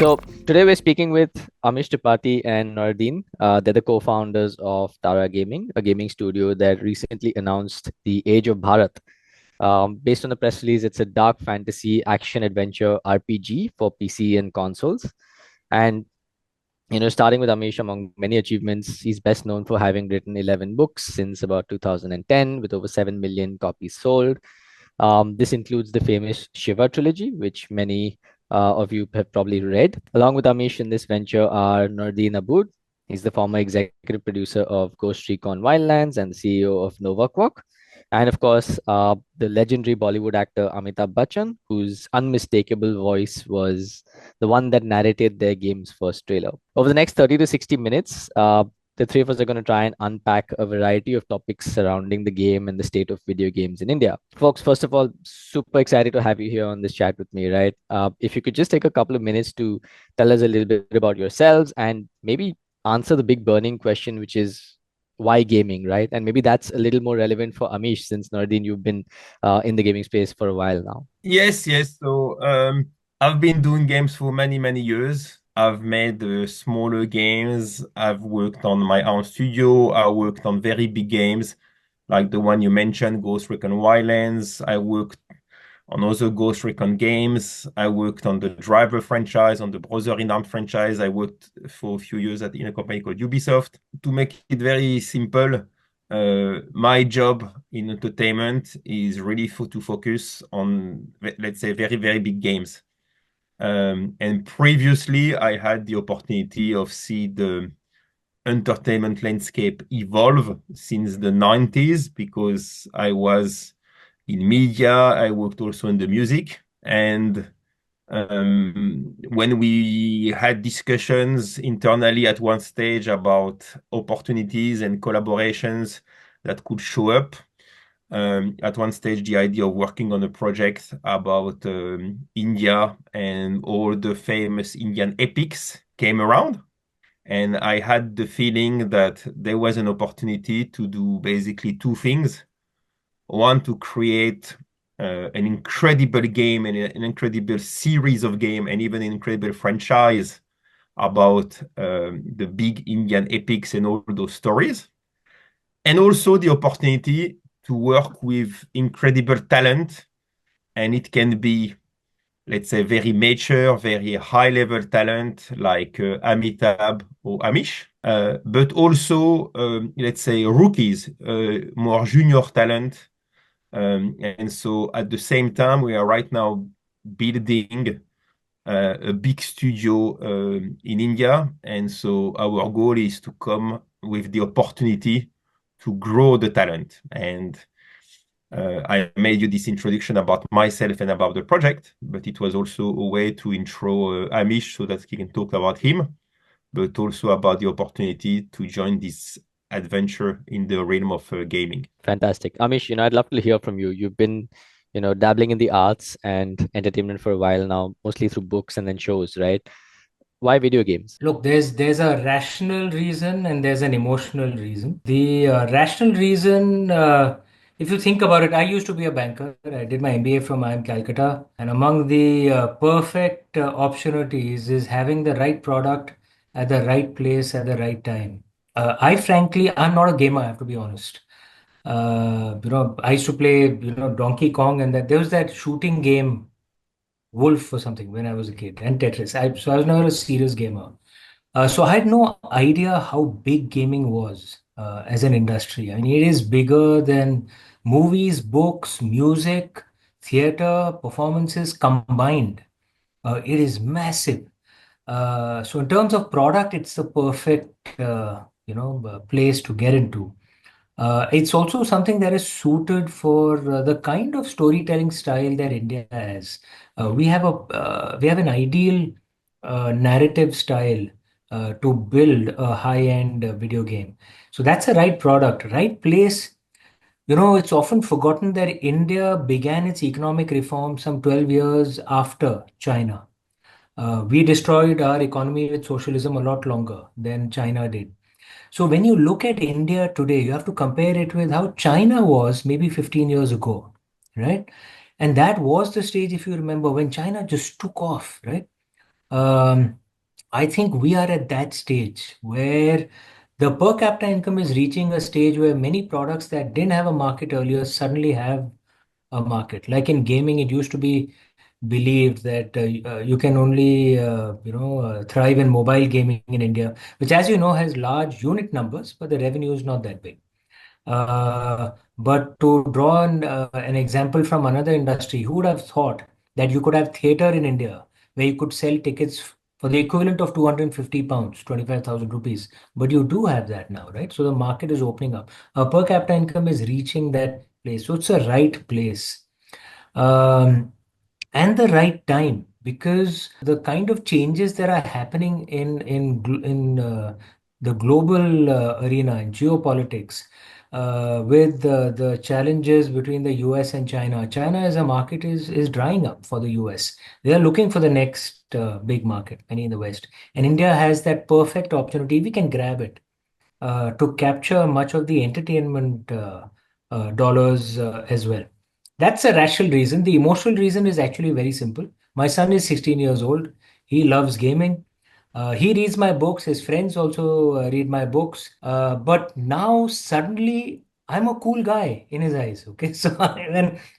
So today we're speaking with Amish Tripathi and Nouredine. They're the co-founders of Tara Gaming, a gaming studio that recently announced the Age of Bhaarat. Based on the press release, it's a dark fantasy action adventure RPG for PC and consoles. And starting with Amish, among many achievements, he's best known for having written 11 books since about 2010, with over 7 million copies sold. This includes the famous Shiva trilogy, which many of you have probably read. Along with Amish in this venture are Nouredine Abboud. He's the former executive producer of Ghost Recon Wildlands and the CEO of Novaquark. And of course, the legendary Bollywood actor Amitabh Bachchan, whose unmistakable voice was the one that narrated their game's first trailer. Over the next 30 to 60 minutes, the three of us are going to try and unpack a variety of topics surrounding the game and the state of video games in India. Folks, first of all, super excited to have you here on this chat with me, right? If you could just take a couple of minutes to tell us a little bit about yourselves and maybe answer the big burning question, which is why gaming, right? And maybe that's a little more relevant for Amish, since Nouredine, you've been in the gaming space for a while now. Yes. So I've been doing games for many years. I've made smaller games. I've worked on my own studio. I worked on very big games like the one you mentioned, Ghost Recon Wildlands. I worked on other Ghost Recon games. I worked on the Driver franchise, on the Brother in Arms franchise. I worked for a few years in a company called Ubisoft. To make it very simple, my job in entertainment is really to focus on, let's say, very big games. And previously, I had the opportunity of see the entertainment landscape evolve since the 90s because I was in media. I worked also in the music. And when we had discussions internally at one stage about opportunities and collaborations that could show up, at one stage, the idea of working on a project about India and all the famous Indian epics came around. And I had the feeling that there was an opportunity to do basically two things. One, to create an incredible game and an incredible series of game and even an incredible franchise about the big Indian epics and all those stories. And also the opportunity to work with incredible talent. And it can be, let's say, very mature, very high-level talent like Amitabh or Amish, but also, let's say, rookies, more junior talent. And so at the same time, we are right now building a big studio in India. And so our goal is to come with the opportunity to grow the talent. And I made you this introduction about myself and about the project, but it was also a way to intro Amish so that he can talk about him, but also about the opportunity to join this adventure in the realm of gaming. Fantastic. Amish, I'd love to hear from you. You've been, dabbling in the arts and entertainment for a while now, mostly through books and then shows, right? Why video games? Look, there's a rational reason and there's an emotional reason. The rational reason, if you think about it, I used to be a banker. I did my MBA from IIM Calcutta, and among the perfect opportunities is having the right product at the right place at the right time. I'm not a gamer. I have to be honest. I used to play, Donkey Kong, and that there was that shooting game, Wolf or something, when I was a kid, and Tetris. So I was never a serious gamer. So I had no idea how big gaming was as an industry. I mean, it is bigger than movies, books, music, theater, performances combined. It is massive. So in terms of product, it's the perfect, place to get into. It's also something that is suited for the kind of storytelling style that India has. We have an ideal narrative style to build a high-end video game. So that's the right product, right place. It's often forgotten that India began its economic reform some 12 years after China. We destroyed our economy with socialism a lot longer than China did. So when you look at India today, you have to compare it with how China was maybe 15 years ago, right? And that was the stage, if you remember, when China just took off, right? Um, I think we are at that stage where the per capita income is reaching a stage where many products that didn't have a market earlier suddenly have a market. Like in gaming, it used to be believed that you can only thrive in mobile gaming in India, which, as you know, has large unit numbers, but the revenue is not that big. But to draw an example from another industry, who would have thought that you could have theater in India where you could sell tickets for the equivalent of 250 pounds, 25,000 rupees? But you do have that now, right? So the market is opening up. Per capita income is reaching that place. So it's a right place. Um, and the right time, because the kind of changes that are happening in the global arena in geopolitics, with the challenges between the US and China. China as a market is drying up for the US. They are looking for the next big market, many in the West, and India has that perfect opportunity. We can grab it to capture much of the entertainment dollars as well. That's a rational reason. The emotional reason is actually very simple. My son is 16 years old. He loves gaming. He reads my books. His friends also read my books. But now suddenly I'm a cool guy in his eyes. Okay. So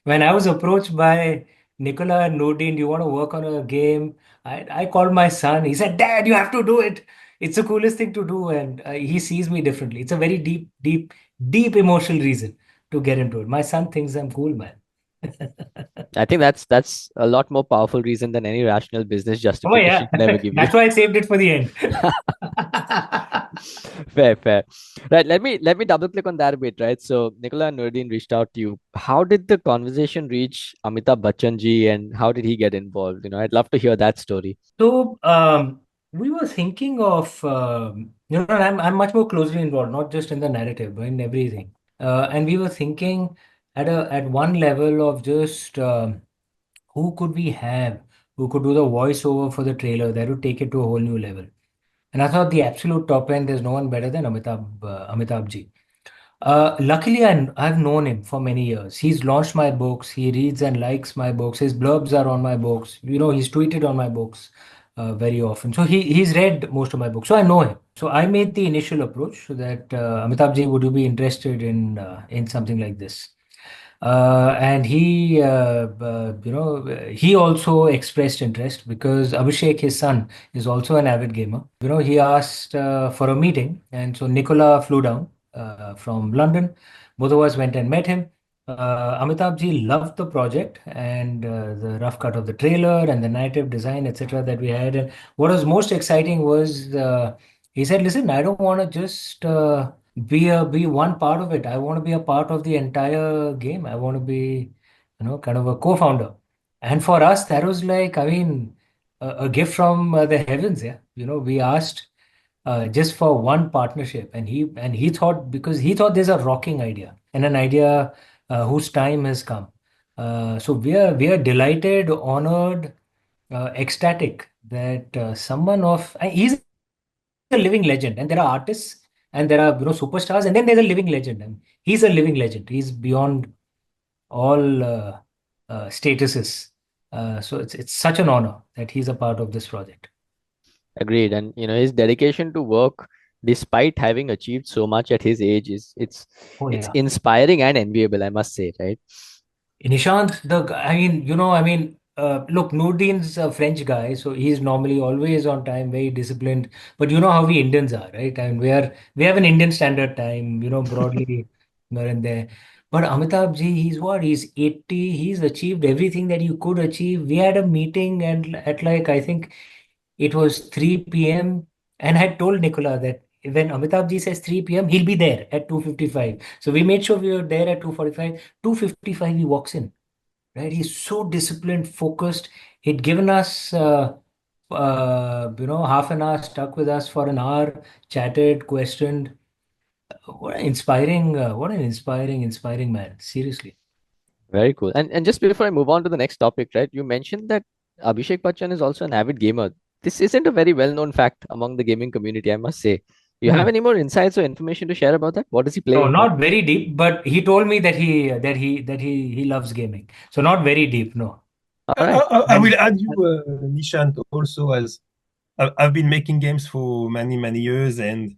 when I was approached by Nicola and Nouredine, do you want to work on a game? I called my son. He said, Dad, you have to do it. It's the coolest thing to do. And he sees me differently. It's a very deep emotional reason to get into it. My son thinks I'm cool, man. I think that's a lot more powerful reason than any rational business Oh justification yeah, could ever give you. that's why I saved it for the end. Fair, fair. Right. Let me double click on that a bit, right? So Nicola and Nouredine reached out to you. How did the conversation reach Amitabh Bachchan ji and how did he get involved? I'd love to hear that story. So we were thinking of I'm much more closely involved, not just in the narrative, but in everything. And we were thinking at one level of just who could we have who could do the voiceover for the trailer that would take it to a whole new level. And I thought the absolute top end, there's no one better than Amitabh ji. Luckily, I've known him for many years. He's launched my books. He reads and likes my books. His blurbs are on my books. He's tweeted on my books very often. So he's read most of my books. So I know him. So I made the initial approach that Amitabh ji, would you be interested in something like this? And he also expressed interest because Abhishek, his son, is also an avid gamer. He asked for a meeting, and so Nicola flew down from London. Both of us went and met him. Amitabh ji loved the project and the rough cut of the trailer and the narrative design, etc., that we had. And what was most exciting was he said, "Listen, I don't want to just." Be one part of it. I want to be a part of the entire game. I want to be, kind of a co-founder. And for us, that was like, I mean, a gift from the heavens. Yeah, we asked just for one partnership, and he thought because he thought there's a rocking idea and an idea whose time has come. So we are delighted, honored, ecstatic that someone of he's a living legend, and there are artists and there are superstars, and then there's a living legend, and he's a living legend. He's beyond all statuses. So it's such an honor that he's a part of this project. Agreed. And his dedication to work despite having achieved so much at his age is Oh it's yeah. inspiring and enviable, I must say, right? Nishant, look, Noordine's a French guy, so he's normally always on time, very disciplined. But you know how we Indians are, right? And we have an Indian standard time, broadly here and there. But Amitabh ji, he's what? He's 80. He's achieved everything that you could achieve. We had a meeting and at like I think it was 3 p.m. and I had told Nicola that when Amitabh ji says 3 p.m., he'll be there at 2:55. So we made sure we were there at 2:45. 2:55, he walks in, right? He's so disciplined, focused. He'd given us, half an hour, stuck with us for an hour, chatted, questioned. What an inspiring man. Seriously. Very cool. And just before I move on to the next topic, right? You mentioned that Abhishek Bachchan is also an avid gamer. This isn't a very well-known fact among the gaming community, I must say. Do you have any more insights or information to share about that? What does he No, play? not very deep, but he told me that he loves gaming. So not very deep, no. All right. I will add you, Nishant, also, as I've been making games for many, many years, and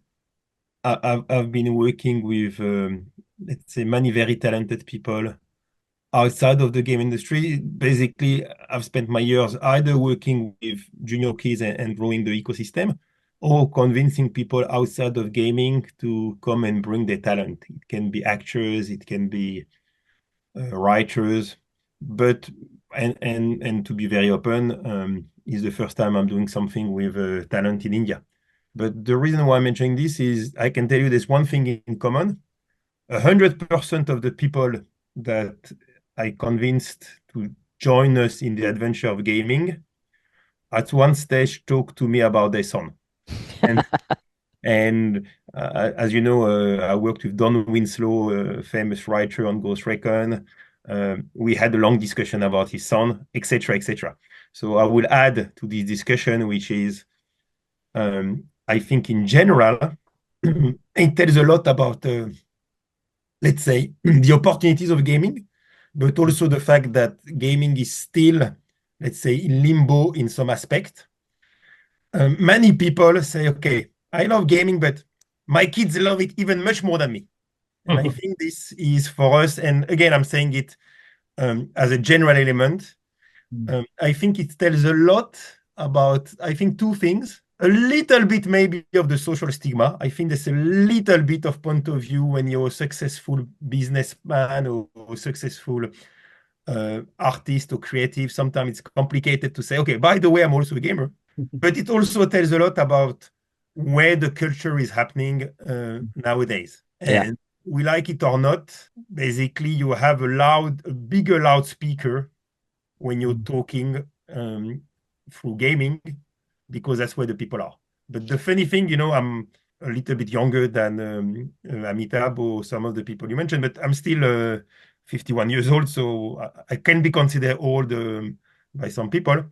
I've been working with, let's say, many very talented people outside of the game industry. Basically, I've spent my years either working with junior kids and growing the ecosystem, or convincing people outside of gaming to come and bring their talent. It can be actors, it can be writers, but and to be very open, is the first time I'm doing something with talent in India. But the reason why I'm mentioning this is I can tell you there's one thing in common. 100% of the people that I convinced to join us in the adventure of gaming at one stage talk to me about their son. And as you know, I worked with Don Winslow, a famous writer on Ghost Recon. We had a long discussion about his son, etc., etc. So I will add to this discussion, which is, I think in general, it tells a lot about, let's say, the opportunities of gaming, but also the fact that gaming is still, let's say, in limbo in some aspect. Many people say, okay, I love gaming, but my kids love it even much more than me. And I think this is for us, and again, I'm saying it as a general element. I think it tells a lot about, I think, two things. A little bit maybe of the social stigma. I think there's a little bit of point of view when you're a successful businessman or successful artist or creative. Sometimes it's complicated to say, okay, by the way, I'm also a gamer. But it also tells a lot about where the culture is happening nowadays. And we like it or not, basically you have a bigger loudspeaker when you're talking through gaming, because that's where the people are. But the funny thing, I'm a little bit younger than Amitabh or some of the people you mentioned, but I'm still 51 years old, so I can be considered old by some people.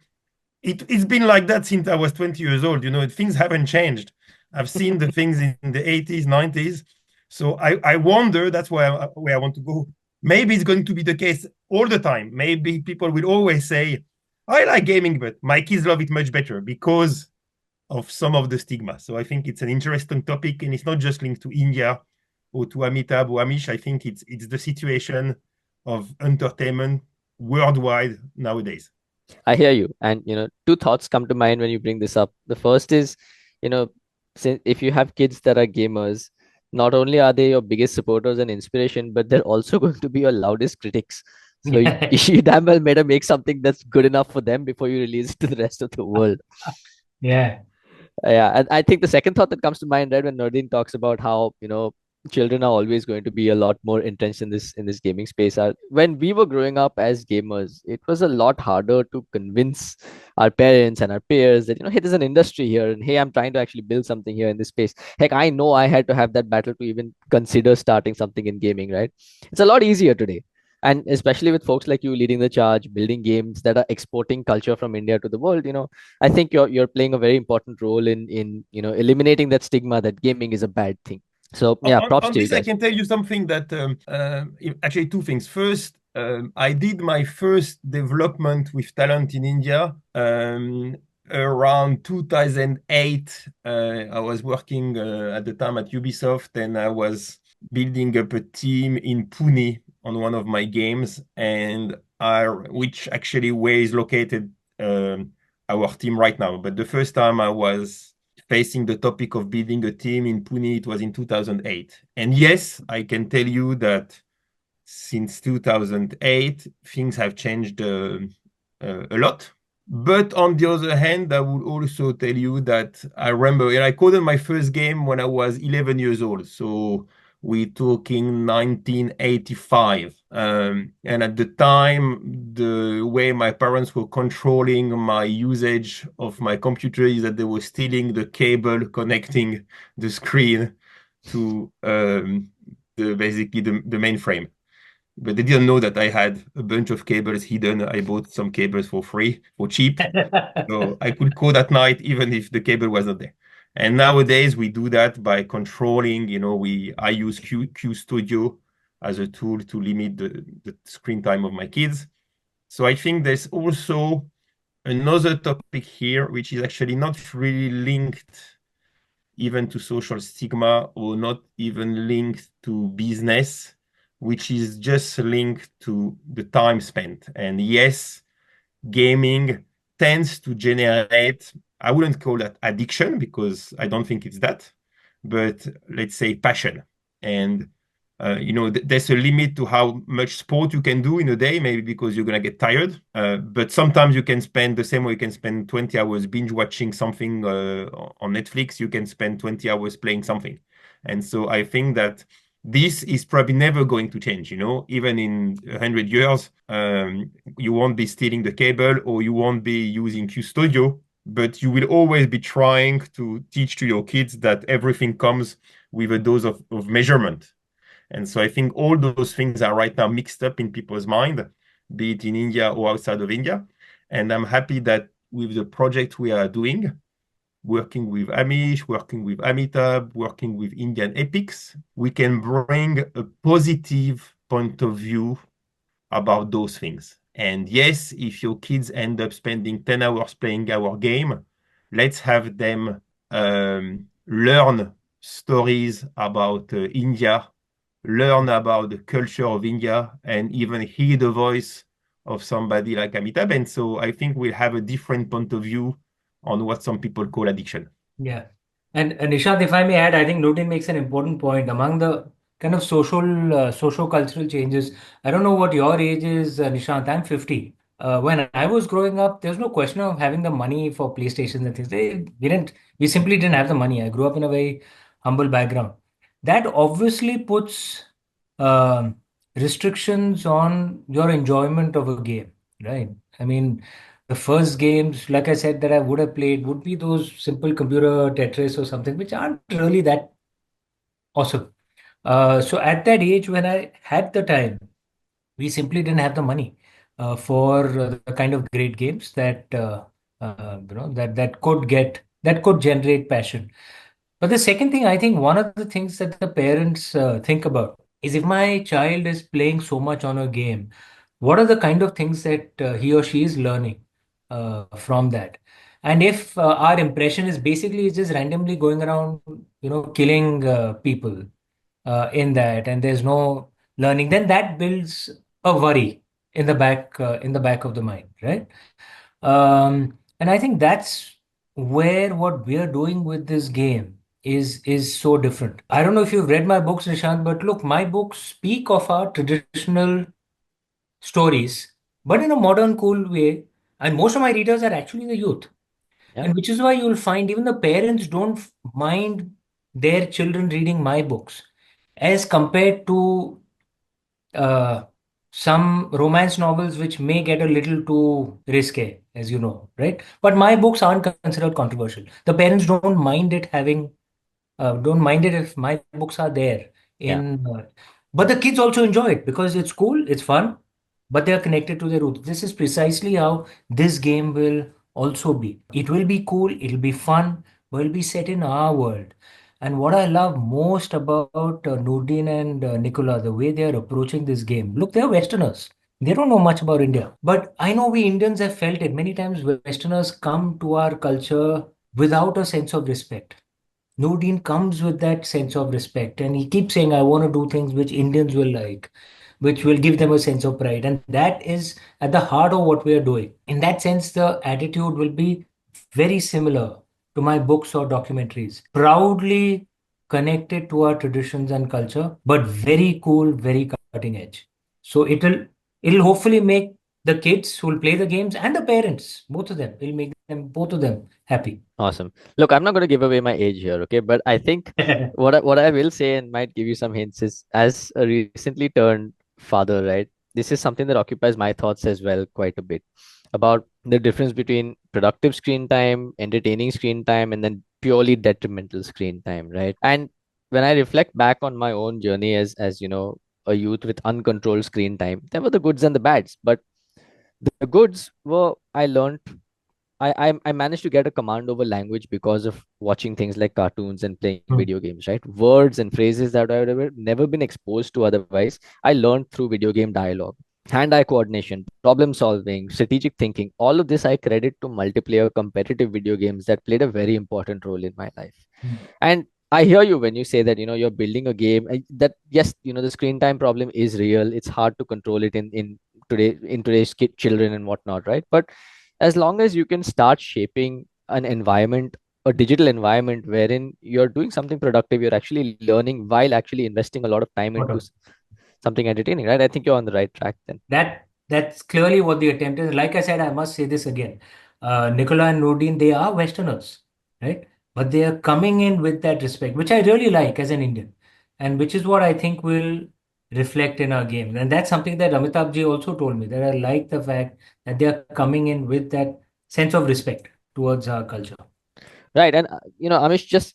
It's been like that since I was 20 years old. Things haven't changed. I've seen the things in the 80s, 90s. So I wonder, that's where I want to go. Maybe it's going to be the case all the time. Maybe people will always say, I like gaming, but my kids love it much better because of some of the stigma. So I think it's an interesting topic, and it's not just linked to India or to Amitabh or Amish. I think it's the situation of entertainment worldwide nowadays. I hear you. And, two thoughts come to mind when you bring this up. The first is, since if you have kids that are gamers, not only are they your biggest supporters and inspiration, but they're also going to be your loudest critics. So you damn well better make something that's good enough for them before you release it to the rest of the world. Yeah. Yeah. And I think the second thought that comes to mind, right, when Nouredine talks about how, children are always going to be a lot more entrenched in this gaming space. When we were growing up as gamers, it was a lot harder to convince our parents and our peers that, hey, there's an industry here, and hey, I'm trying to actually build something here in this space. Heck, I know I had to have that battle to even consider starting something in gaming, right? It's a lot easier today. And especially with folks like you leading the charge, building games that are exporting culture from India to the world, I think you're playing a very important role in eliminating that stigma that gaming is a bad thing. So yeah, props on to you this, guys. I can tell you something that actually two things. First, I did my first development with talent in India around 2008. I was working at the time at Ubisoft, and I was building up a team in Pune on one of my games, and which actually where is located our team right now. But the first time I was facing the topic of building a team in Pune, it was in 2008. And yes, I can tell you that since 2008, things have changed a lot. But on the other hand, I would also tell you that I remember, and I coded my first game when I was 11 years old. So we're talking 1985. And at the time, the way my parents were controlling my usage of my computer is that they were stealing the cable connecting the screen to basically the mainframe. But they didn't know that I had a bunch of cables hidden. I bought some cables for free, for cheap. So I could code at night even if the cable wasn't there. And nowadays we do that by controlling, I use Q Studio as a tool to limit the screen time of my kids. So I think there's also another topic here, which is actually not really linked even to social stigma or not even linked to business, which is just linked to the time spent. And yes, gaming tends to generate, I wouldn't call that addiction because I don't think it's that, but let's say passion. And there's a limit to how much sport you can do in a day, maybe because you're gonna get tired. But sometimes you can spend the same way you can spend 20 hours binge watching something on Netflix, you can spend 20 hours playing something. And so I think that this is probably never going to change, even in 100 years, you won't be stealing the cable or you won't be using QStudio, but you will always be trying to teach to your kids that everything comes with a dose of measurement. And so I think all those things are right now mixed up in people's mind, be it in India or outside of India. And I'm happy that with the project we are doing, working with Amish, working with Amitabh, working with Indian epics, we can bring a positive point of view about those things. And yes, if your kids end up spending 10 hours playing our game, let's have them learn stories about India, learn about the culture of India, and even hear the voice of somebody like Amitabh. And so I think we'll have a different point of view on what some people call addiction. Yeah. And Nishant, if I may add, I think Nouredine makes an important point among the kind of socio-cultural changes. I don't know what your age is, Nishant. I'm 50. When I was growing up, there was no question of having the money for PlayStations and things. We simply didn't have the money. I grew up in a very humble background. That obviously puts um restrictions on your enjoyment of a game, right? I mean, the first games, like I said, that I would have played would be those simple computer Tetris or something, which aren't really that awesome. So at that age, when I had the time, we simply didn't have the money for the kind of great games that could generate passion. But the second thing, I think one of the things that the parents think about is if my child is playing so much on a game, what are the kind of things that he or she is learning from that? And if our impression is basically just randomly going around, killing people in that, and there's no learning, then that builds a worry in the back of the mind, right? And I think that's where what we are doing with this game is so different. I don't know if you've read my books, Nishant, but look, my books speak of our traditional stories, but in a modern, cool way. And most of my readers are actually the youth. Yeah. And which is why you'll find even the parents don't mind their children reading my books as compared to uh, some romance novels which may get a little too risque, as you know, right? But my books aren't considered controversial. The parents don't mind it if my books are there Yeah. but the kids also enjoy it because it's cool, it's fun, but they are connected to their roots. This is precisely how this game will also be. It will be cool, it'll be fun, but it'll be set in our world. And what I love most about Noordin and Nicola, the way they are approaching this game. Look, they're Westerners. They don't know much about India. But I know we Indians have felt it. Many times Westerners come to our culture without a sense of respect. Noordin comes with that sense of respect, and he keeps saying, I want to do things which Indians will like, which will give them a sense of pride. And that is at the heart of what we are doing. In that sense, the attitude will be very similar to my books or documentaries. Proudly connected to our traditions and culture, but very cool, very cutting edge. So it'll hopefully make the kids who will play the games and the parents, both of them, it'll make them both of them happy. Awesome. Look, I'm not going to give away my age here, okay? But I think what I will say and might give you some hints is, as a recently turned father, right? This is something that occupies my thoughts as well quite a bit about the difference between productive screen time, entertaining screen time, and then purely detrimental screen time, right? And when I reflect back on my own journey as a youth with uncontrolled screen time, there were the goods and the bads. But the goods were I learned I managed to get a command over language because of watching things like cartoons and playing Hmm. video games, right? Words and phrases that I would have never been exposed to otherwise. I learned through video game dialogue. hand-eye coordination, problem solving, strategic thinking, all of this I credit to multiplayer competitive video games that played a very important role in my life. Mm. And I hear you when you say that you're building a game that, yes, the screen time problem is real. It's hard to control it in today's children and whatnot, right? But as long as you can start shaping an environment, a digital environment wherein you're doing something productive, you're actually learning while actually investing a lot of time into Photo. something entertaining, right? I think you're on the right track then. That's clearly what the attempt is. Like I said, I must say this again. Nicola and Nourdine, they are Westerners, right? But they are coming in with that respect, which I really like as an Indian, and which is what I think will reflect in our game. And that's something that Amitabh ji also told me, that I like the fact that they are coming in with that sense of respect towards our culture. Right. And Amish, just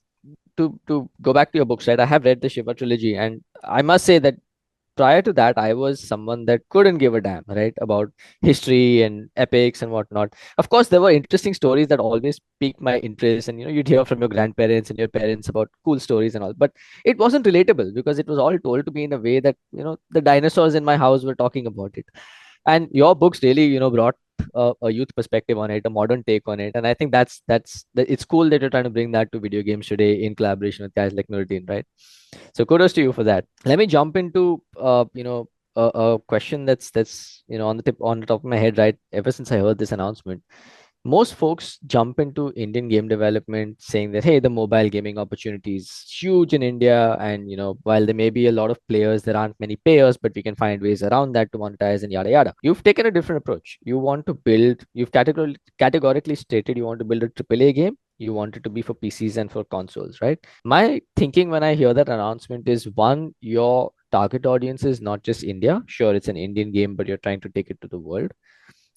to go back to your books, right? I have read the Shiva trilogy, and I must say that prior to that, I was someone that couldn't give a damn, right, about history and epics and whatnot. Of course, there were interesting stories that always piqued my interest, and you'd hear from your grandparents and your parents about cool stories and all. But it wasn't relatable because it was all told to me in a way that the dinosaurs in my house were talking about it. And your books really brought a youth perspective on it, a modern take on it, and I think it's cool that you're trying to bring that to video games today in collaboration with guys like Nouredine, right? So kudos to you for that. Let me jump into a question that's on the top of my head, right? Ever since I heard this announcement, most folks jump into Indian game development saying that, hey, the mobile gaming opportunity is huge in India. And, while there may be a lot of players, there aren't many payers, but we can find ways around that to monetize and yada yada. You've taken a different approach. You've categorically stated you want to build a AAA game. You want it to be for PCs and for consoles, right? My thinking when I hear that announcement is, one, your target audience is not just India. Sure, it's an Indian game, but you're trying to take it to the world.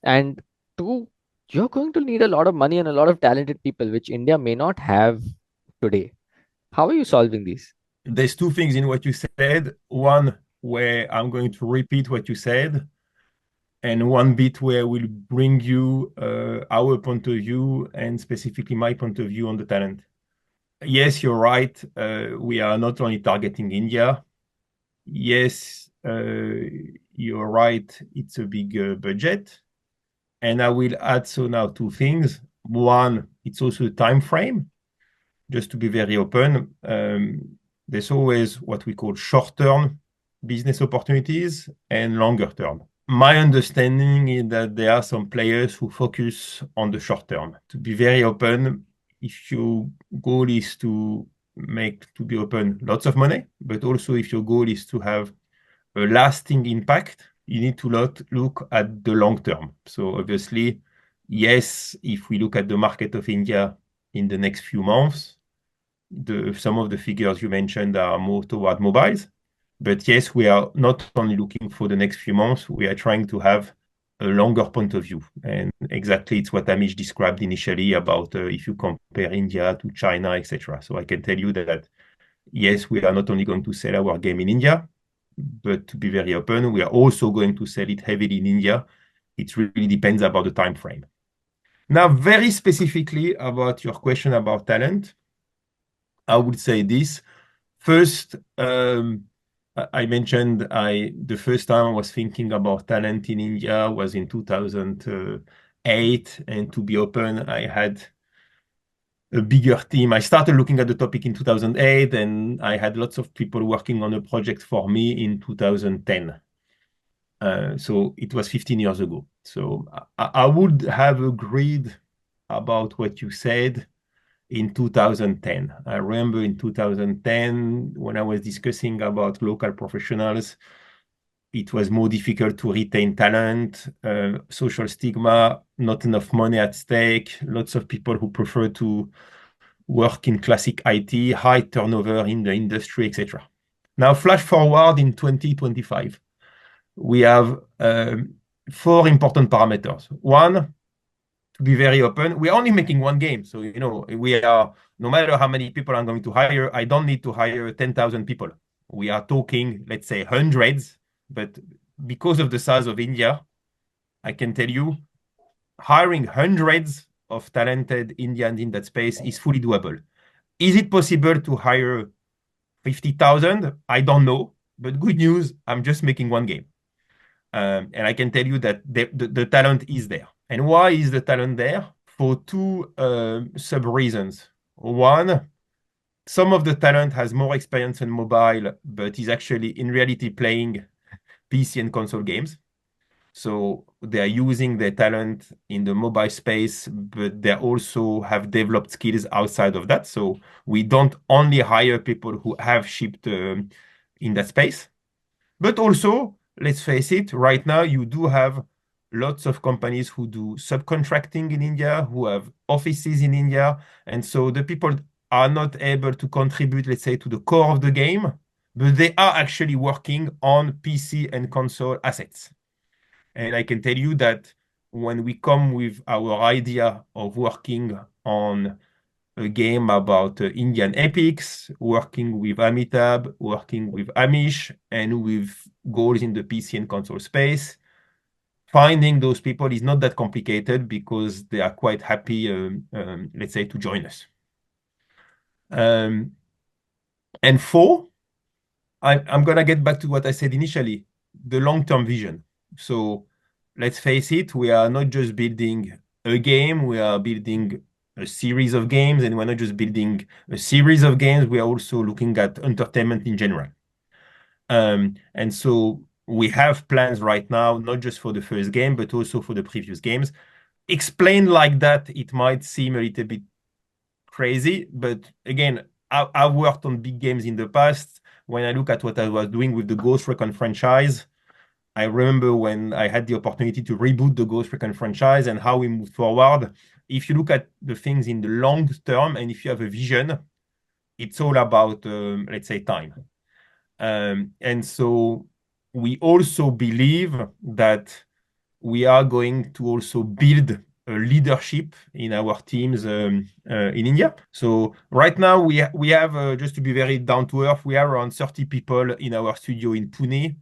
And two, you're going to need a lot of money and a lot of talented people, which India may not have today. How are you solving these? There's two things in what you said. One where I'm going to repeat what you said, and one bit where we'll bring you our point of view and specifically my point of view on the talent. Yes, you're right. We are not only targeting India. Yes, you're right. It's a big budget. And I will add so now two things. One, it's also a time frame. Just to be very open, there's always what we call short-term business opportunities and longer term. My understanding is that there are some players who focus on the short term. To be very open, if your goal is to be open, lots of money, but also if your goal is to have a lasting impact, you need to look at the long term. So obviously, yes, if we look at the market of India in the next few months, some of the figures you mentioned are more toward mobiles. But yes, we are not only looking for the next few months, we are trying to have a longer point of view. And exactly, it's what Amish described initially about if you compare India to China, etc. So I can tell you that, yes, we are not only going to sell our game in India, but to be very open, we are also going to sell it heavily in India. It really depends about the time frame. Now, very specifically about your question about talent, I would say this. First, I mentioned the first time I was thinking about talent in India was in 2008. And to be open, I had a bigger team. I started looking at the topic in 2008, and I had lots of people working on a project for me in 2010. So it was 15 years ago. So I would have agreed about what you said in 2010. I remember in 2010, when I was discussing about local professionals, it was more difficult to retain talent, social stigma, not enough money at stake, lots of people who prefer to work in classic IT, high turnover in the industry, etc. Now, flash forward in 2025, we have four important parameters. One, to be very open, we're only making one game. So, we are, no matter how many people I'm going to hire, I don't need to hire 10,000 people. We are talking, let's say, hundreds, but because of the size of India, I can tell you, hiring hundreds of talented Indians in that space is fully doable. Is it possible to hire 50,000? I don't know, but good news, I'm just making one game. And I can tell you that the talent is there. And why is the talent there? For two sub-reasons. One, some of the talent has more experience in mobile, but is actually in reality playing PC and console games. So they are using their talent in the mobile space, but they also have developed skills outside of that. So we don't only hire people who have shipped in that space, but also, let's face it, right now you do have lots of companies who do subcontracting in India, who have offices in India. And so the people are not able to contribute, let's say, to the core of the game, but they are actually working on PC and console assets. And I can tell you that when we come with our idea of working on a game about Indian epics, working with Amitabh, working with Amish, and with goals in the PC and console space, finding those people is not that complicated because they are quite happy, let's say, to join us. And four, I'm going to get back to what I said initially, the long-term vision. So let's face it, we are not just building a game, we are building a series of games, and we're not just building a series of games, we are also looking at entertainment in general. And so we have plans right now, not just for the first game, but also for the previous games. Explained like that, it might seem a little bit crazy, but again, I've worked on big games in the past. When I look at what I was doing with the Ghost Recon franchise, I remember when I had the opportunity to reboot the Ghost Recon franchise and how we moved forward. If you look at the things in the long term and if you have a vision, it's all about, let's say, time. And so we also believe that we are going to also build a leadership in our teams in India. So right now we have, just to be very down to earth, we are around 30 people in our studio in Pune.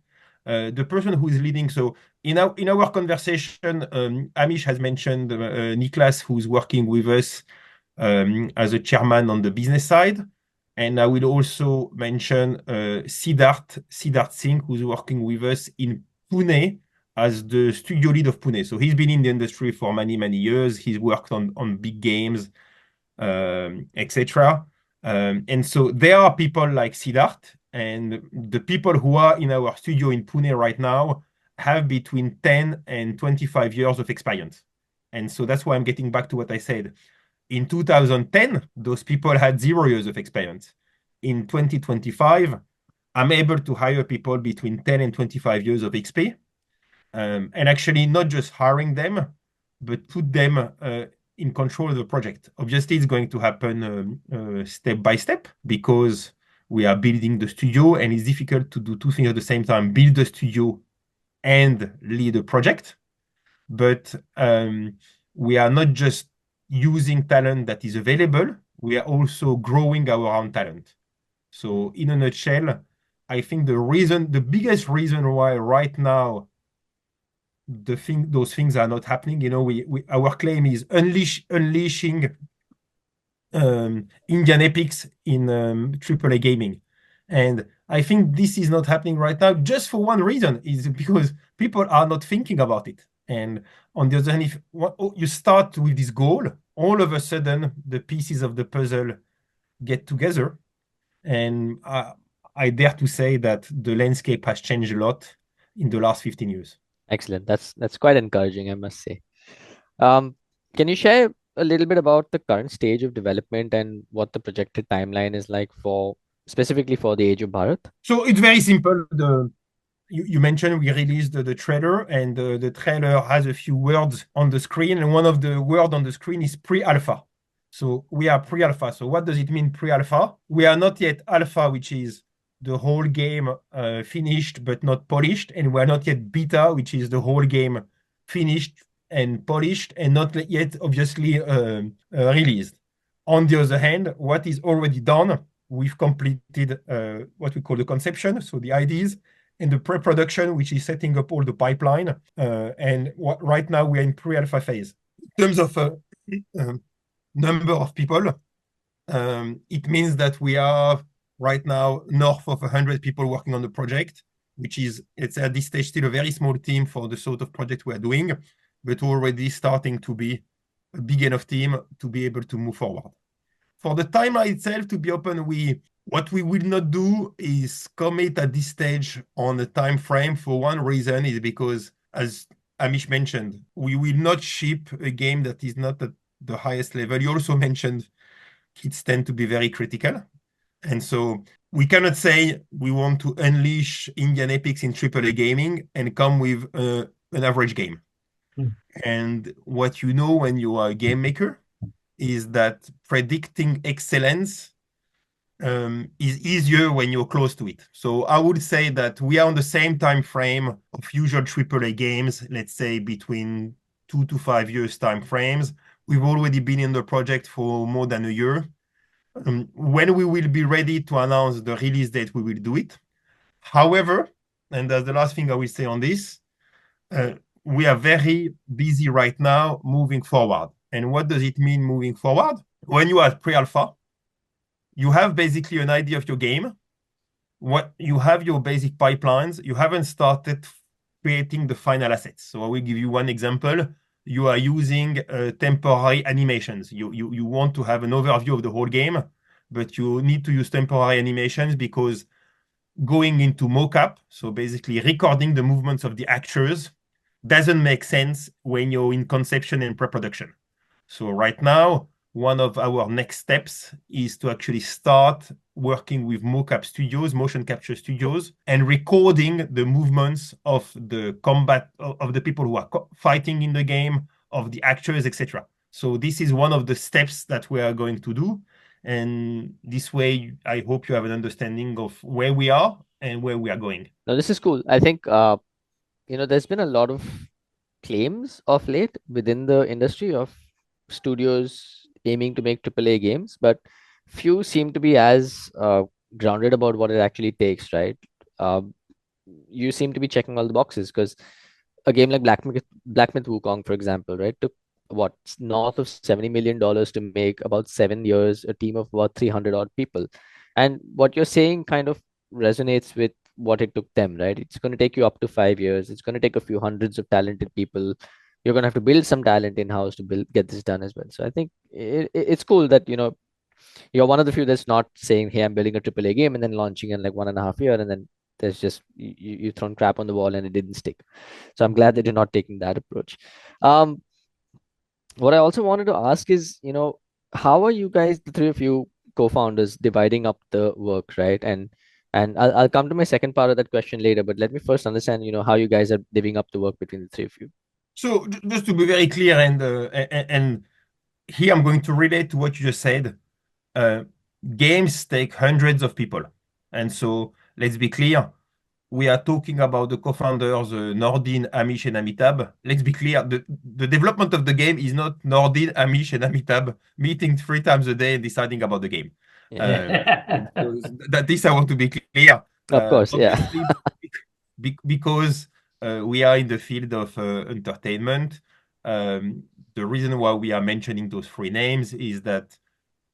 The person who is leading, so in our conversation, Amish has mentioned Niklas, who's working with us as a chairman on the business side. And I will also mention Siddharth Singh, who's working with us in Pune as the studio lead of Pune. So he's been in the industry for many, many years. He's worked on big games, etc. And so there are people like Siddharth, and the people who are in our studio in Pune right now have between 10 and 25 years of experience. And so that's why I'm getting back to what I said. In 2010, those people had 0 years of experience. In 2025, I'm able to hire people between 10 and 25 years of XP. And actually not just hiring them, but put them in control of the project. Obviously, it's going to happen step by step because we are building the studio and it's difficult to do two things at the same time, build the studio and lead a project. But we are not just using talent that is available, we are also growing our own talent. So in a nutshell, I think the biggest reason why right now those things are not happening, our claim is unleashing Indian epics in AAA gaming. And I think this is not happening right now just for one reason, is because people are not thinking about it. And on the other hand, if you start with this goal, all of a sudden the pieces of the puzzle get together. And I dare to say that the landscape has changed a lot in the last 15 years. Excellent. That's quite encouraging, I must say. Can you share a little bit about the current stage of development and what the projected timeline is like specifically for the Age of Bhaarat? So it's very simple. You mentioned we released the trailer, and the trailer has a few words on the screen, and one of the words on the screen is pre-alpha. So we are pre-alpha. So what does it mean, pre-alpha? We are not yet alpha, which is the whole game finished but not polished, and we are not yet beta, which is the whole game finished and polished and not yet obviously released. On the other hand, what is already done, we've completed what we call the conception, so the ideas, and the pre-production, which is setting up all the pipeline. And right now we are in pre-alpha phase. In terms of number of people, it means that we are right now north of 100 people working on the project. which is, it's at this stage still a very small team for the sort of project we're doing, but already starting to be a big enough team to be able to move forward. For the timeline itself, to be open, what we will not do is commit at this stage on a time frame. For one reason is because, as Amish mentioned, we will not ship a game that is not at the highest level. You also mentioned kids tend to be very critical. And so we cannot say we want to unleash Indian epics in AAA gaming and come with an average game. And what you know when you are a game maker is that predicting excellence is easier when you're close to it. So I would say that we are on the same time frame of usual AAA games, let's say between 2 to 5 years time frames. We've already been in the project for more than a year. When we will be ready to announce the release date, we will do it. However, and that's the last thing I will say on this, we are very busy right now moving forward. And what does it mean moving forward? When you are pre-alpha, you have basically an idea of your game. What you have your basic pipelines. You haven't started creating the final assets. So I will give you one example. You are using temporary animations. You want to have an overview of the whole game, but you need to use temporary animations because going into mocap, so basically recording the movements of the actors, doesn't make sense when you're in conception and pre-production. So right now, one of our next steps is to actually start working with mocap studios, motion capture studios, and recording the movements of the combat, of the people who are fighting in the game, of the actors, etc. So this is one of the steps that we are going to do. And this way, I hope you have an understanding of where we are and where we are going. No, this is cool. I think there's been a lot of claims of late within the industry of studios aiming to make AAA games, but few seem to be as grounded about what it actually takes, right? You seem to be checking all the boxes because a game like Black Myth Wukong, for example, right, took what north of $70 million to make, about 7 years, a team of about 300 odd people. And what you're saying kind of resonates with what it took them, right? It's going to take you up to 5 years. It's going to take a few hundreds of talented people. You're going to have to build some talent in house to get this done as well. So I think it's cool that you're one of the few that's not saying, "Hey, I'm building a AAA game," and then launching in like 1.5 year, and then there's just you've thrown crap on the wall and it didn't stick. So I'm glad that you're not taking that approach. Um, what I also wanted to ask is, how are you guys, the three of you co-founders, dividing up the work, right? And I'll come to my second part of that question later, but let me first understand, how you guys are divvying up the work between the three of you. So just to be very clear, and here I'm going to relate to what you just said. Games take hundreds of people. And so let's be clear. We are talking about the co-founders, Nouredine, Amish, and Amitabh. Let's be clear. The development of the game is not Nouredine, Amish, and Amitabh meeting 3 times a day and deciding about the game. This I want to be clear. Of course, yeah. Because we are in the field of entertainment. The reason why we are mentioning those 3 names is that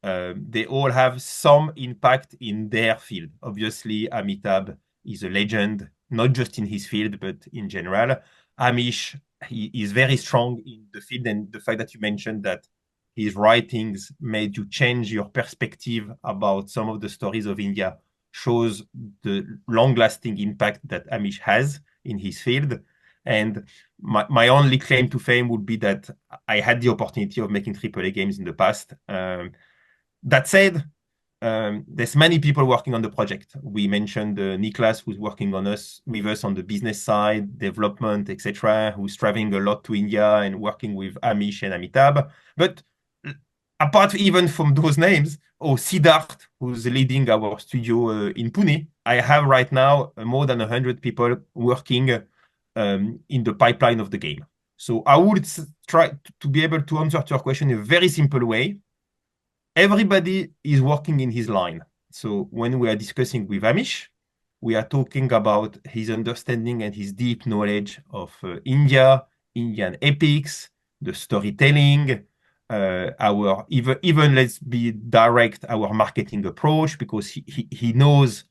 they all have some impact in their field. Obviously, Amitabh is a legend, not just in his field, but in general. Amish, he is very strong in the field, and the fact that you mentioned that his writings made you change your perspective about some of the stories of India shows the long-lasting impact that Amish has in his field. And my only claim to fame would be that I had the opportunity of making AAA games in the past. That said, there's many people working on the project. We mentioned Niklas, who's working with us on the business side, development, etc., who's traveling a lot to India and working with Amish and Amitabh. But apart even from those names, Siddharth, who's leading our studio in Pune, I have right now more than 100 people working in the pipeline of the game. So I would try to be able to answer to your question in a very simple way. Everybody is working in his line. So when we are discussing with Amish, we are talking about his understanding and his deep knowledge of India, Indian epics, the storytelling, our even let's be direct, our marketing approach, because he knows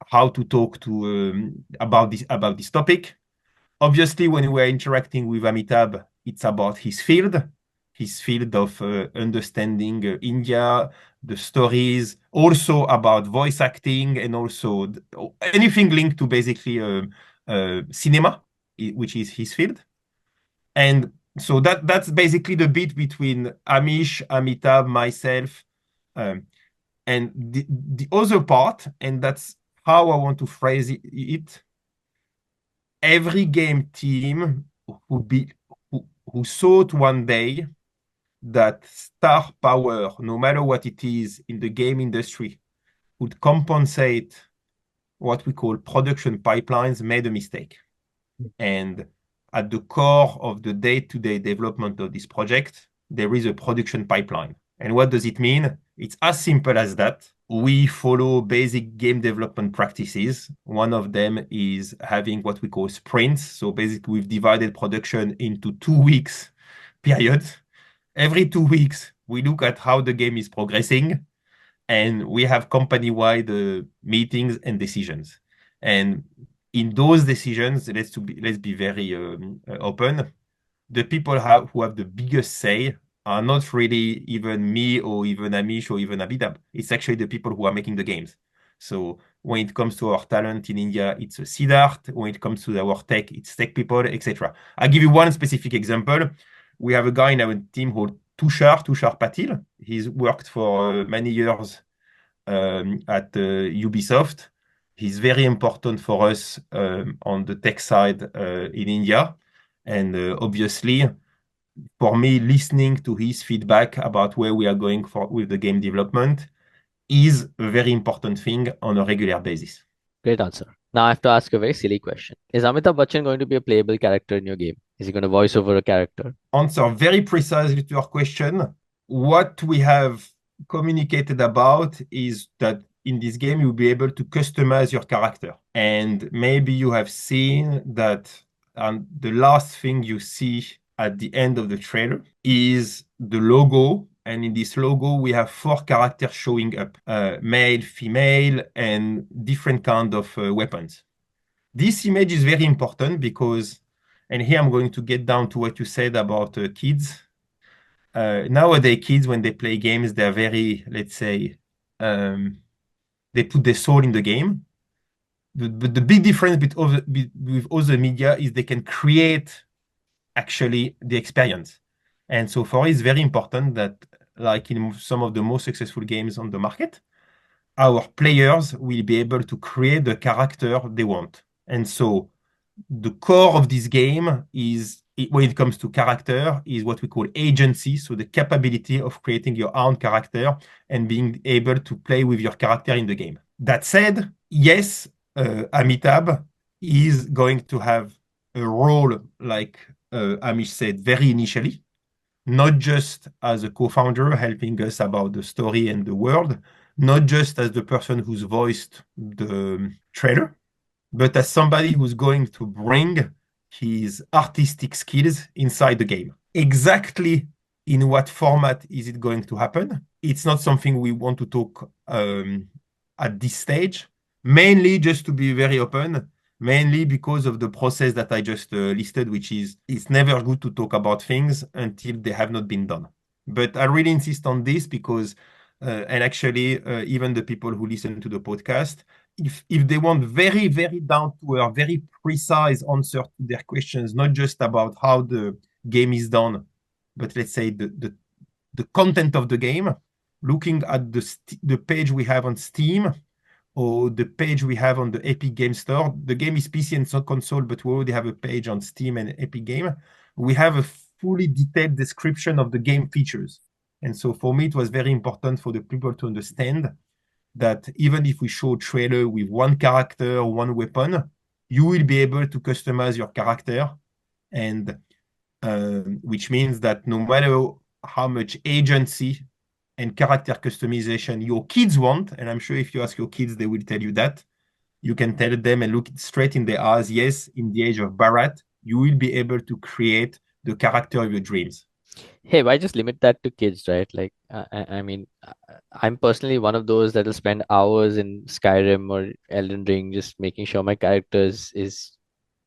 how to talk to about this topic. Obviously, when we are interacting with Amitabh, it's about his field of understanding India, the stories, also about voice acting, and also anything linked to basically cinema, which is his field. And so that's basically the bit between Amish, Amitabh, myself, and the other part, and that's how I want to phrase it. Every game team who thought one day that star power, no matter what it is in the game industry, would compensate what we call production pipelines made a mistake. And at the core of the day-to-day development of this project, there is a production pipeline. And what does it mean? It's as simple as that. We follow basic game development practices. One of them is having what we call sprints. So basically, we've divided production into 2 weeks period. Every 2 weeks, we look at how the game is progressing, and we have company-wide meetings and decisions. And in those decisions, let's be very open. The people who have the biggest say are not really even me or even Amish or even Abhidab. It's actually the people who are making the games. So when it comes to our talent in India, it's a Siddharth. When it comes to our tech, it's tech people, etc. I'll give you one specific example. We have a guy in our team called Tushar Patil. He's worked for many years at Ubisoft. He's very important for us on the tech side in India. And obviously, for me, listening to his feedback about where we are going with the game development is a very important thing on a regular basis. Great answer. Now I have to ask a very silly question. Is Amitabh Bachchan going to be a playable character in your game? Is he going to voice over a character? Answer very precisely to your question. What we have communicated about is that in this game, you'll be able to customize your character. And maybe you have seen that the last thing you see at the end of the trailer is the logo. And in this logo, we have 4 characters showing up, male, female, and different kind of weapons. This image is very important because, and here I'm going to get down to what you said about kids. Nowadays, kids, when they play games, they're very, let's say, they put their soul in the game. But the big difference with other media is they can create actually the experience. And so for us, it's very important that, like in some of the most successful games on the market, our players will be able to create the character they want. And so the core of this game is, when it comes to character, is what we call agency. So the capability of creating your own character and being able to play with your character in the game. That said, yes, Amitabh is going to have a role, like Amish said, very initially, not just as a co-founder helping us about the story and the world, not just as the person who's voiced the trailer, but as somebody who's going to bring his artistic skills inside the game. Exactly in what format is it going to happen? It's not something we want to talk at this stage, mainly just to be very open, mainly because of the process that I just listed, which is it's never good to talk about things until they have not been done. But I really insist on this because, and actually, even the people who listen to the podcast, if they want very, very down to earth, very precise answer to their questions, not just about how the game is done, but let's say the content of the game, looking at the page we have on Steam or the page we have on the Epic Game Store. The game is PC and console, but we already have a page on Steam and Epic Game. We have a fully detailed description of the game features. And so for me, it was very important for the people to understand that even if we show a trailer with one character, one weapon, you will be able to customize your character. And which means that no matter how much agency and character customization your kids want, and I'm sure if you ask your kids, they will tell you that, you can tell them and look straight in their eyes, yes, in the Age of Bhaarat, you will be able to create the character of your dreams. Hey, why just limit that to kids, right? Like, I mean, I'm personally one of those that'll spend hours in Skyrim or Elden Ring just making sure my characters is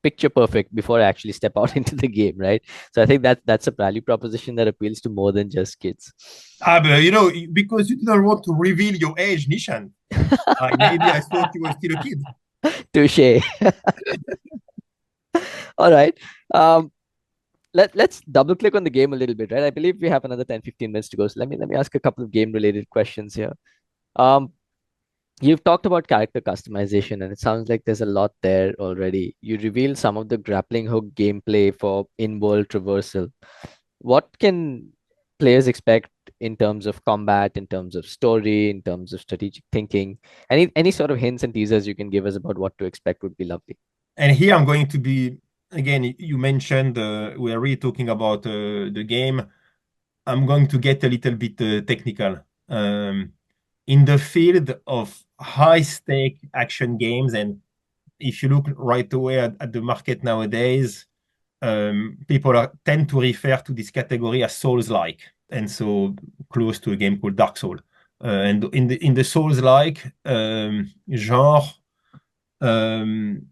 picture perfect before I actually step out into the game, right? So I think that's a value proposition that appeals to more than just kids. But because you didn't want to reveal your age, Nishan. Maybe I thought you were still a kid. Touche. All right. Um, let's double click on the game a little bit, right? I believe we have another 10-15 minutes to go. So let me ask a couple of game related questions here. Um, you've talked about character customization, and it sounds like there's a lot there already. You revealed some of the grappling hook gameplay for in-world traversal. What can players expect in terms of combat, in terms of story, in terms of strategic thinking? Any sort of hints and teasers you can give us about what to expect would be lovely. And here I'm going to be, again, you mentioned we are really talking about the game. I'm going to get a little bit technical. Um, in the field of high stake action games, and if you look right away at the market nowadays, people tend to refer to this category as Souls-like, and so close to a game called Dark Souls. And in the Souls-like genre, um,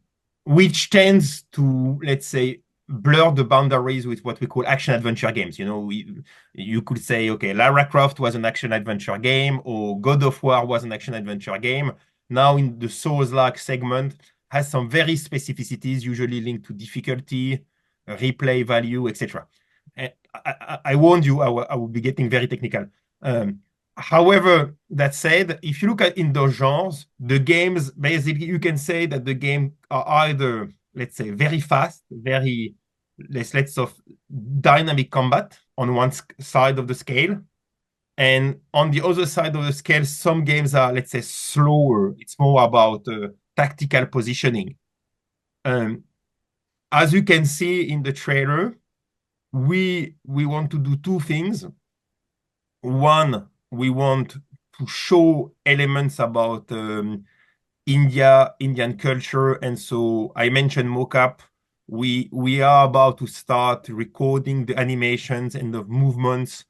which tends to, let's say, blur the boundaries with what we call action adventure games. You could say, okay, Lara Croft was an action adventure game, or God of War was an action adventure game. Now, in the Souls-like segment, has some very specificities, usually linked to difficulty, replay value, etc. I warned you, I will be getting very technical. Um, However, that said, if you look at in those genres, the games, basically, you can say that the game are either, let's say, very fast, very, let's of dynamic combat on one side of the scale. And on the other side of the scale, some games are, let's say, slower. It's more about tactical positioning. Um, as you can see in the trailer, we want to do two things. One, we want to show elements about Indian culture, and so I mentioned mocap. We are about to start recording the animations and the movements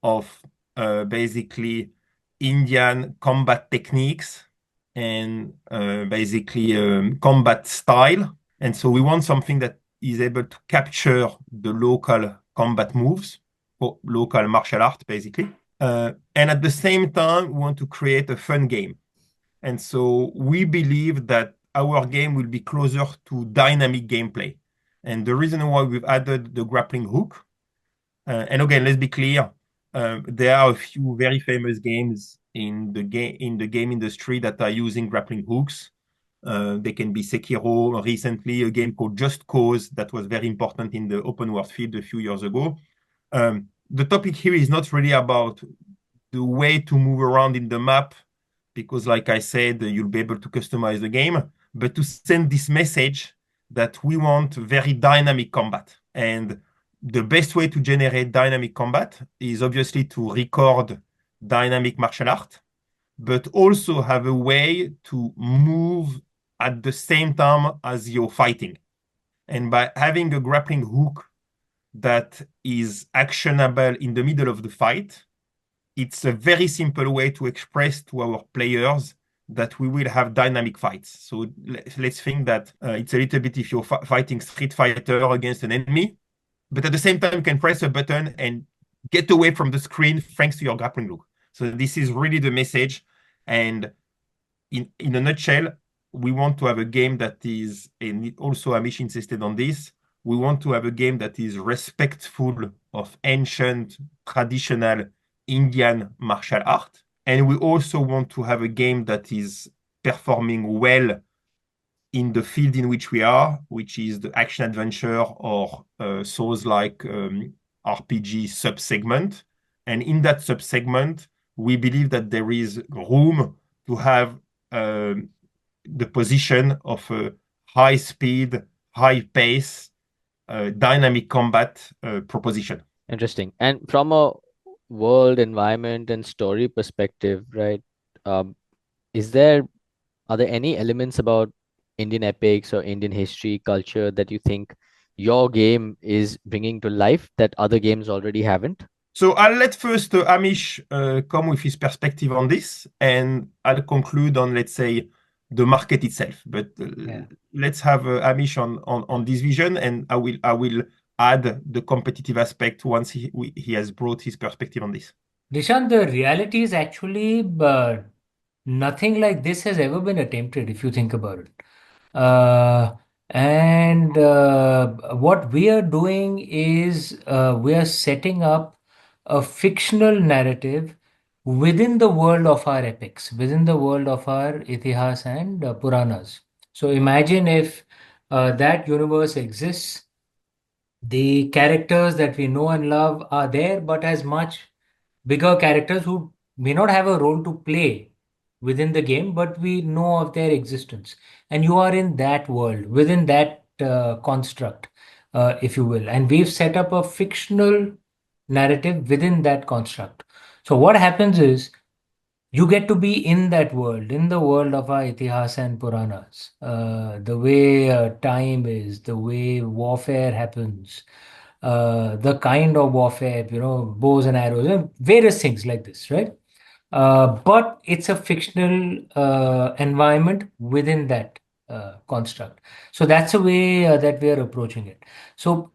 of basically Indian combat techniques and basically combat style. And so we want something that is able to capture the local combat moves for local martial art, basically. And at the same time, we want to create a fun game. And so we believe that our game will be closer to dynamic gameplay. And the reason why we've added the grappling hook, and again, let's be clear, there are a few very famous games in the game industry that are using grappling hooks. They can be Sekiro, recently a game called Just Cause that was very important in the open world field a few years ago. The topic here is not really about the way to move around in the map, because like I said, you'll be able to customize the game, but to send this message that we want very dynamic combat. And the best way to generate dynamic combat is obviously to record dynamic martial art, but also have a way to move at the same time as you're fighting. And by having a grappling hook that is actionable in the middle of the fight, it's a very simple way to express to our players that we will have dynamic fights. So let's think that it's a little bit if you're fighting Street Fighter against an enemy, but at the same time, you can press a button and get away from the screen thanks to your grappling hook. So this is really the message. And in a nutshell, we want to have a game that is, and also Amish insisted on this, we want to have a game that is respectful of ancient, traditional Indian martial art. And we also want to have a game that is performing well in the field in which we are, which is the action adventure or Souls-like RPG sub-segment. And in that sub-segment, we believe that there is room to have the position of a high speed, high pace, dynamic combat proposition. Interesting. And from a world environment and story perspective, right? Um, is there Are there any elements about Indian epics or Indian history, culture that you think your game is bringing to life that other games already haven't? So I'll let first Amish come with his perspective on this, and I'll conclude on, let's say, the market itself. But Yeah. let's have Amish on this vision, and I will add the competitive aspect once he has brought his perspective on this. Dishan, the reality is actually nothing like this has ever been attempted, if you think about it. Uh, and what we are doing is we are setting up a fictional narrative within the world of our epics, within the world of our Itihas and Puranas. So imagine if that universe exists, the characters that we know and love are there, but as much bigger characters who may not have a role to play within the game, but we know of their existence. And you are in that world, within that construct, if you will. And we've set up a fictional narrative within that construct. So what happens is you get to be in that world, in the world of our Itihas and Puranas. The way time is, the way warfare happens, the kind of warfare, bows and arrows, and various things like this, right? But it's a fictional environment within that construct. So that's the way that we are approaching it. So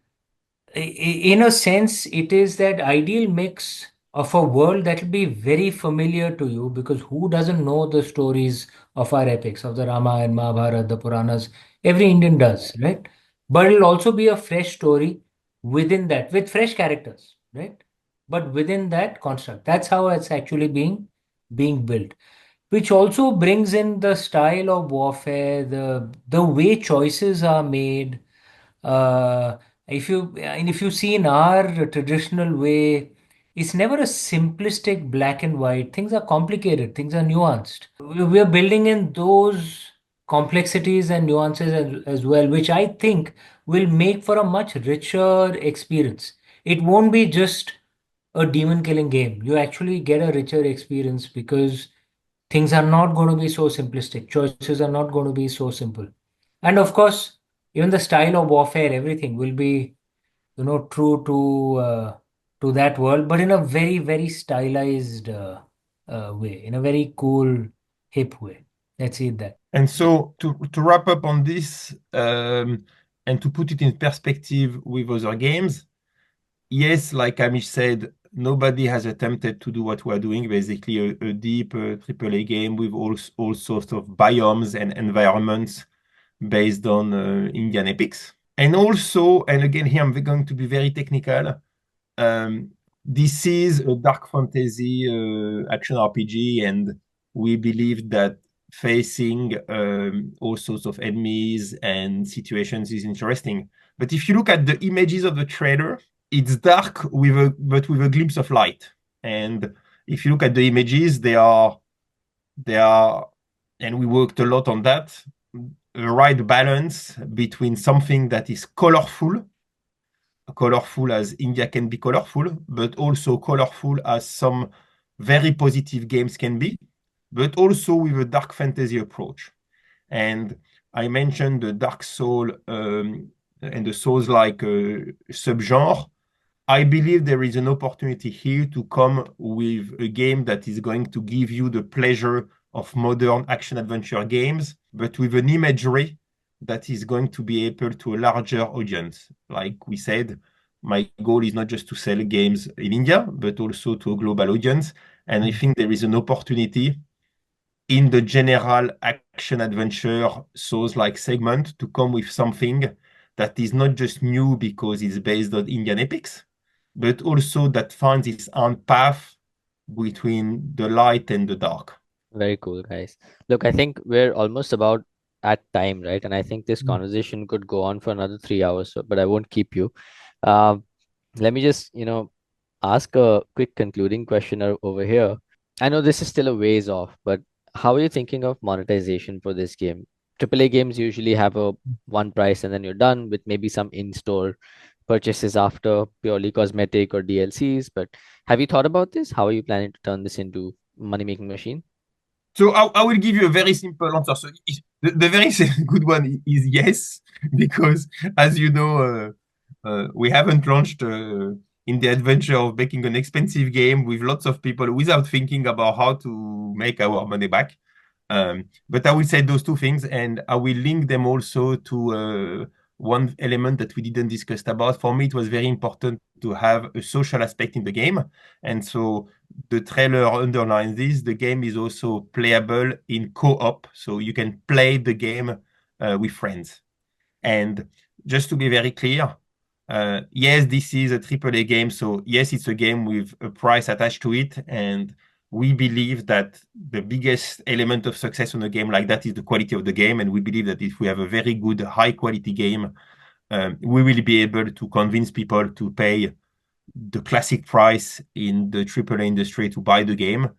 in a sense, it is that ideal mix of a world that will be very familiar to you, because who doesn't know the stories of our epics, of the Rama and Mahabharata, the Puranas? Every Indian does, right? But it'll also be a fresh story within that, with fresh characters, right? But within that construct. That's how it's actually being built, which also brings in the style of warfare, the way choices are made. Uh, if you see in our traditional way, it's never a simplistic black and white. Things are complicated, things are nuanced. We are building in those complexities and nuances as well, which I think will make for a much richer experience. It won't be just a demon killing game. You actually get a richer experience because things are not going to be so simplistic. Choices are not going to be so simple. And of course, even the style of warfare, everything will be, true to that world, but in a very, very stylized way, in a very cool, hip way. Let's see that. And so to wrap up on this, and to put it in perspective with other games, yes, like Amish said, nobody has attempted to do what we're doing, basically a deep AAA game with all sorts of biomes and environments based on Indian epics. And also, and again, here I'm going to be very technical, this is a dark fantasy action RPG, and we believe that facing all sorts of enemies and situations is interesting. But if you look at the images of the trailer, it's dark but with a glimpse of light. And if you look at the images, they are, and we worked a lot on that, the right balance between something that is colorful as India can be colorful, but also colorful as some very positive games can be, but also with a dark fantasy approach. And I mentioned the Dark Soul and the Souls-like subgenre. I believe there is an opportunity here to come with a game that is going to give you the pleasure of modern action-adventure games, but with an imagery that is going to be able to a larger audience. Like we said, my goal is not just to sell games in India, but also to a global audience. And I think there is an opportunity in the general action-adventure Souls-like segment to come with something that is not just new because it's based on Indian epics, but also that finds its own path between the light and the dark. Very cool, guys. Look, I think we're almost about at time, right? And I think this Mm. conversation could go on for another 3 hours, but I won't keep you. Um, Let me just, ask a quick concluding question over here. I know this is still a ways off, but how are you thinking of monetization for this game? AAA games usually have a one price and then you're done with maybe some in-store purchases after, purely cosmetic or DLCs. But have you thought about this? How are you planning to turn this into money-making machine? So I will give you a very simple answer. So The very good one is yes, because as you know, we haven't launched in the adventure of making an expensive game with lots of people without thinking about how to make our money back. But I will say those two things, and I will link them also to one element that we didn't discuss about. For me, it was very important to have a social aspect in the game. And so the trailer underlines this. The game is also playable in co-op, so you can play the game with friends. And just to be very clear, yes, this is a AAA game, so yes, it's a game with a price attached to it, and we believe that the biggest element of success on a game like that is the quality of the game, and we believe that if we have a very good, high-quality game, we will be able to convince people to pay the classic price in the AAA industry to buy the game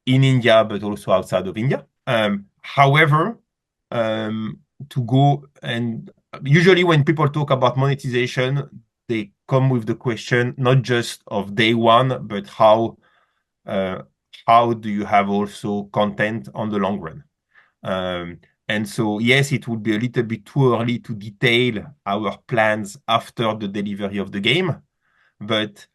in India, but also outside of India. However, to go and usually when people talk about monetization, they come with the question not just of day one, but how do you have also content on the long run? And so, yes, it would be a little bit too early to detail our plans after the delivery of the game. But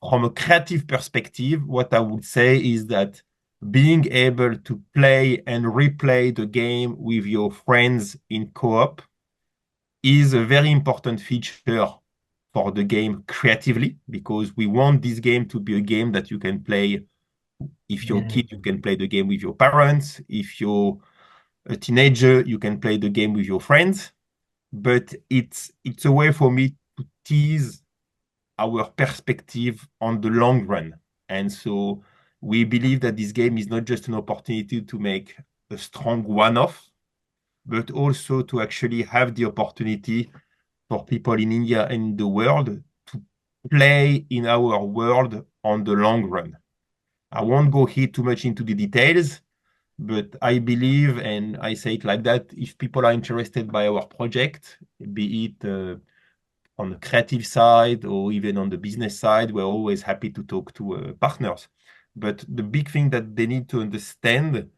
from a creative perspective, what I would say is that being able to play and replay the game with your friends in co-op is a very important feature for the game creatively, because we want this game to be a game that you can play. If you're a kid, you can play the game with your parents. If you're a teenager, you can play the game with your friends. But it's a way for me to tease our perspective on the long run. And so we believe that this game is not just an opportunity to make a strong one-off, but also to actually have the opportunity for people in India and in the world to play in our world on the long run. I won't go here too much into the details, but I believe, and I say it like that, if people are interested by our project, be it on the creative side or even on the business side, we're always happy to talk to partners. But the big thing that they need to understand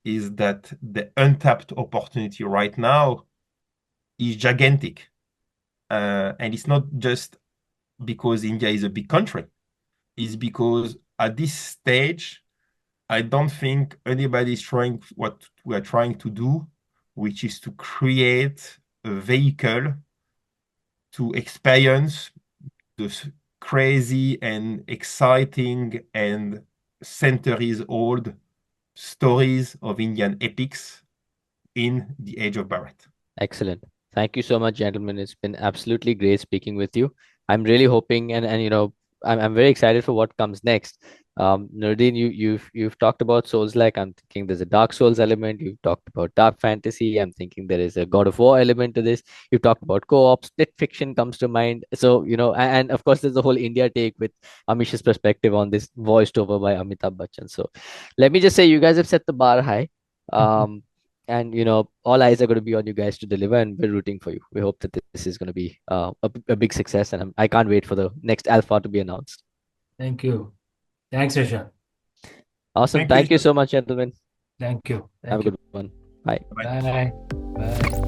is that the untapped opportunity right now is gigantic. And it's not just because India is a big country. It's because at this stage, I don't think anybody is trying what we are trying to do, which is to create a vehicle to experience those crazy and exciting and centuries-old stories of Indian epics in the Age of Bharat. Excellent. Thank you so much, gentlemen. It's been absolutely great speaking with you. I'm really hoping and I'm very excited for what comes next. Nouredine, you've talked about Souls like. I'm thinking there's a Dark Souls element. You've talked about dark fantasy. I'm thinking there is a God of War element to this. You've talked about co-op, split fiction comes to mind. So, and of course there's the whole India take with Amish's perspective on this, voiced over by Amitabh Bachchan. So let me just say you guys have set the bar high. And all eyes are going to be on you guys to deliver, and we're rooting for you. We hope that this is going to be a big success, and I can't wait for the next alpha to be announced. Thank you. Thanks, Risha. Awesome. Thank you so much, gentlemen. Thank you. Have a good one. Bye. Bye. Bye.